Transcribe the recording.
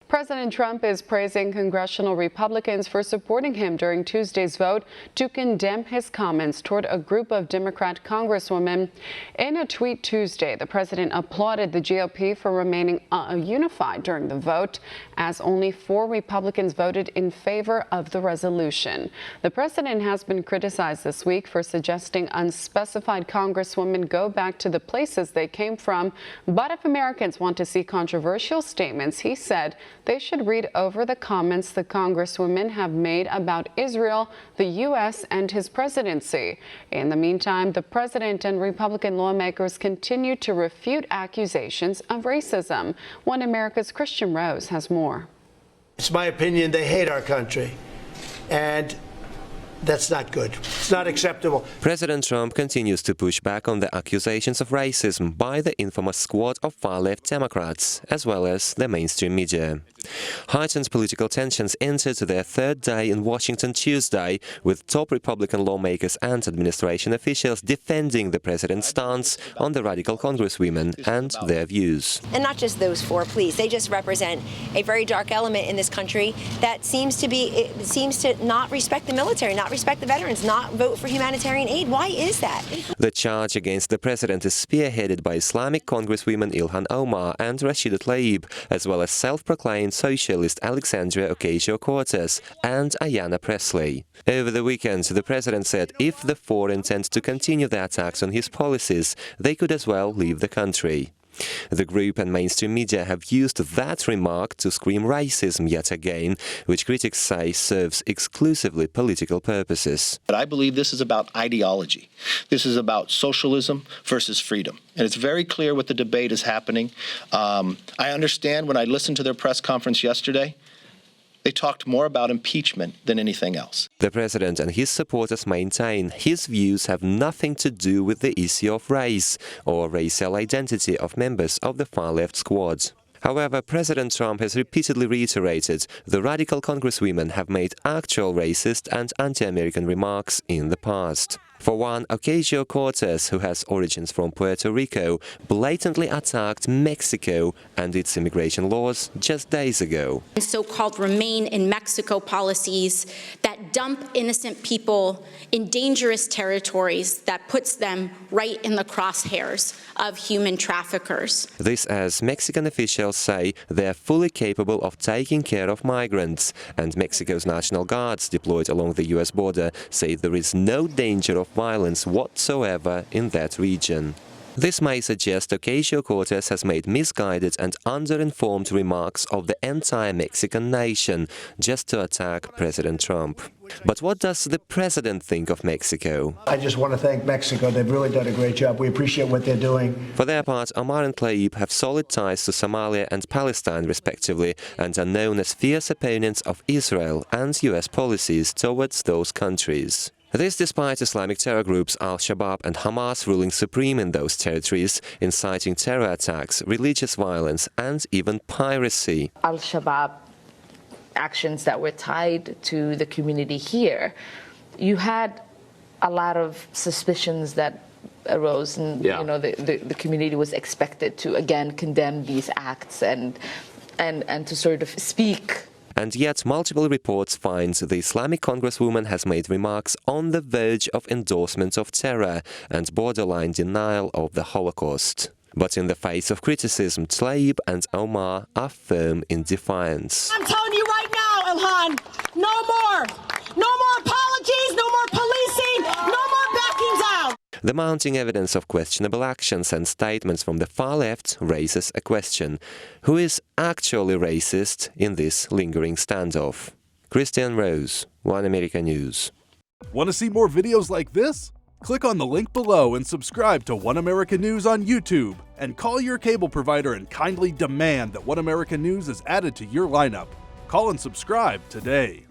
President Trump is praising congressional Republicans for supporting him during Tuesday's vote to condemn his comments toward a group of Democrat congresswomen. In a tweet Tuesday, the president applauded the GOP for remaining unified during the vote, as only 4 Republicans voted in favor of the resolution. The president has been criticized this week for suggesting unspecified congresswomen go back to the places they came from. But if Americans want to see controversial statements, he said they should read over the comments the congresswomen have made about Israel, the U.S., and his presidency. In the meantime, the president and Republican lawmakers continue to refute accusations of racism. One America's Kristian Rouz has more. It's my opinion they hate our country, and that's not good. It's not acceptable. President Trump continues to push back on the accusations of racism by the infamous squad of far-left Democrats, as well as the mainstream media. Heightened political tensions entered their third day in Washington Tuesday, with top Republican lawmakers and administration officials defending the president's stance on the radical congresswomen and their views. And not just those 4, please. They just represent a very dark element in this country that seems to not respect the military, not respect the veterans, not vote for humanitarian aid. Why is that? The charge against the president is spearheaded by Islamic congresswomen Ilhan Omar and Rashida Tlaib, as well as self-proclaimed socialist Alexandria Ocasio-Cortez and Ayanna Pressley. Over the weekend, the president said if the 4 intend to continue the attacks on his policies, they could as well leave the country. The group and mainstream media have used that remark to scream racism yet again, which critics say serves exclusively political purposes. But I believe this is about ideology. This is about socialism versus freedom. And it's very clear what the debate is happening. I understand when I listened to their press conference yesterday, they talked more about impeachment than anything else. The president and his supporters maintain his views have nothing to do with the issue of race or racial identity of members of the far-left squad. However, President Trump has repeatedly reiterated the radical congresswomen have made actual racist and anti-American remarks in the past. For one, Ocasio-Cortez, who has origins from Puerto Rico, blatantly attacked Mexico and its immigration laws just days ago. So-called remain in Mexico policies that dump innocent people in dangerous territories that puts them right in the crosshairs of human traffickers. This as Mexican officials say they are fully capable of taking care of migrants, and Mexico's National Guards deployed along the U.S. border say there is no danger of violence whatsoever in that region. This may suggest Ocasio-Cortez has made misguided and underinformed remarks of the entire Mexican nation just to attack President Trump. But what does the president think of Mexico? I just want to thank Mexico. They've really done a great job. We appreciate what they're doing. For their part, Omar and Tlaib have solid ties to Somalia and Palestine, respectively, and are known as fierce opponents of Israel and U.S. policies towards those countries. This despite Islamic terror groups Al-Shabaab and Hamas ruling supreme in those territories, inciting terror attacks, religious violence and even piracy. Al-Shabaab actions that were tied to the community here, you had a lot of suspicions that arose, and the community was expected to again condemn these acts and to sort of speak. And yet multiple reports find the Islamic congresswoman has made remarks on the verge of endorsement of terror and borderline denial of the Holocaust. But in the face of criticism, Tlaib and Omar are firm in defiance. I'm telling you right now, Ilhan, no more apologies, no more policing, no more backing down. The mounting evidence of questionable actions and statements from the far left raises a question. Who is actually racist in this lingering standoff? Kristian Rouz, One America News. Want to see more videos like this? Click on the link below and subscribe to One America News on YouTube. And call your cable provider and kindly demand that One America News is added to your lineup. Call and subscribe today.